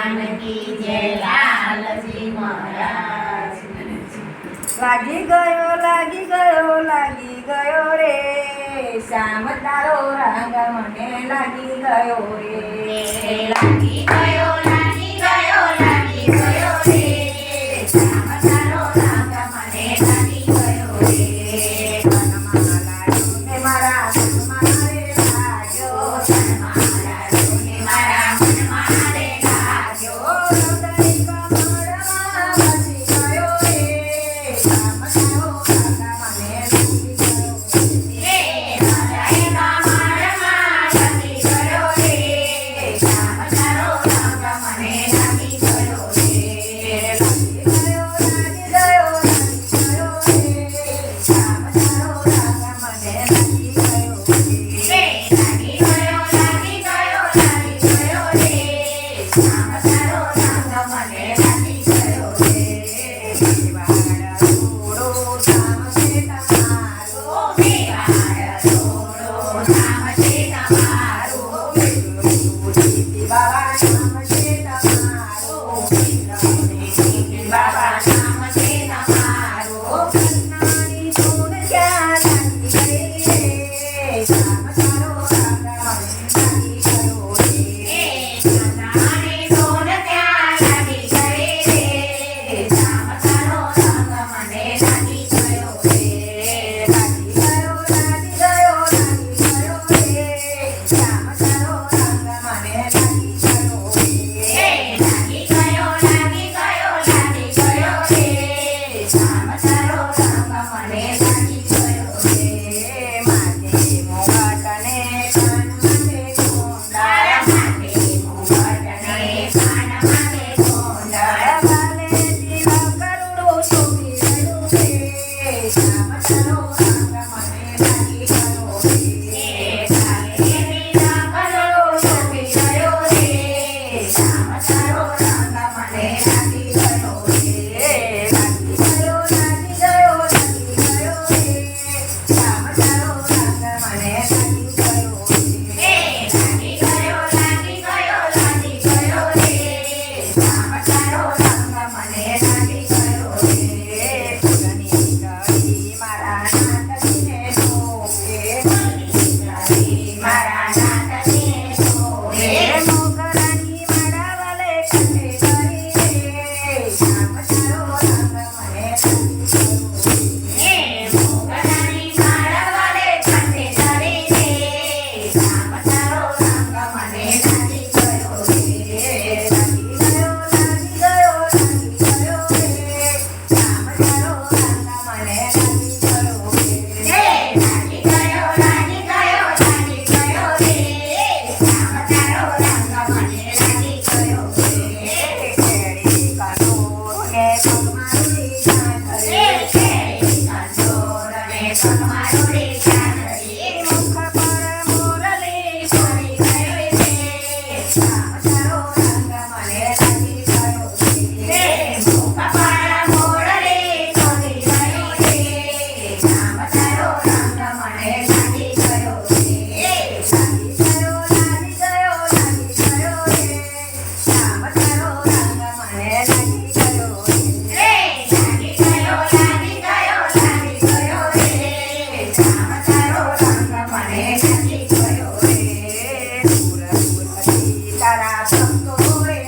जानकी जय लालजी महाराज। लागी गयो रे श्याम तारो रंग मने लागी गयो रे। लागी गयो रे श्याम तारो रंग मने लागी गयो रे। वनमाला ने मारा मारे लाग्यो, वनमाला ने मारा मारे लाग्यो। हृदय कमळमा बसी गयो रे श्याम तारो रंग मने लागी गयो रे। हृदय कमळमा बसी गयो रे श्याम तारो रंग मने लागी गयो रे। लागी गयो रे श्याम तारो रंग मने लागी गयो रे। लागी गयो रे श्याम तारो रंग मने लागी गयो रे। मेवाड़ छोड़ो धाम से तमारो, मेवाड़ छोड़ो धाम से तमारो। बाबा नाम से तमारो, बाबा नाम से तमारो। नानी सुन क्या लागी गई रे श्याम तारो रंग मने लागी गयो रे। नानी सोन क्या लागी गई रे श्याम तारो रंग मने लागी गयो रे। लागी गयो रे श्याम तारो रंग मने लागी गयो रे। लागी गयो रे श्याम तारो रंग मने लागी गयो रे। माथे मोगटने कान माथे कोंडाळ, माथे मुकुटने कान माथे कोंडाळ। भाले जीवा करुडो शोभी गयो रे श्याम तारो रंग मने लागी गयो रे। काले नीला कलरो शोभी गयो रे श्याम तारो रंग मने लागी गयो रे। लागी गयो रे श्याम तारो रंग मने लागी गयो रे। लागी गयो रे श्याम तारो रंग मने लागी गयो रे। फुलनी कड़ी मारा नाथजीने ढोके, मारा नाथजीने ढोके। मोगरानी माडावले कंठे करी रे श्याम तारो रंग मने लागी गयो रे। मोगरानी माळवाले कंठे धरी रे श्याम तारो रंग मने लागी गयो रे। लागी गयो रे श्याम तारो रंग मने लागी गयो रे। लागी गयो रे श्याम तारो रंग मने लागी गयो रे। खेड़ी कनोरे कमारुड़ी जाधरे, खेड़ी कंदोरने कमारुड़ी जाधरी। मुख पर मुरली सोई गई रे श्याम तारो रंग मने लागी गयो रे। मुख पर मोरली सोई गई रे श्याम तारो रंग मने लागी गयो रे। लागी गयो रे श्याम तारो रंग मने लागी गयो रे। लागी गयो रे श्याम तारो रंग मने लागी गयो रे। दूर दूर तारा भक्तो रे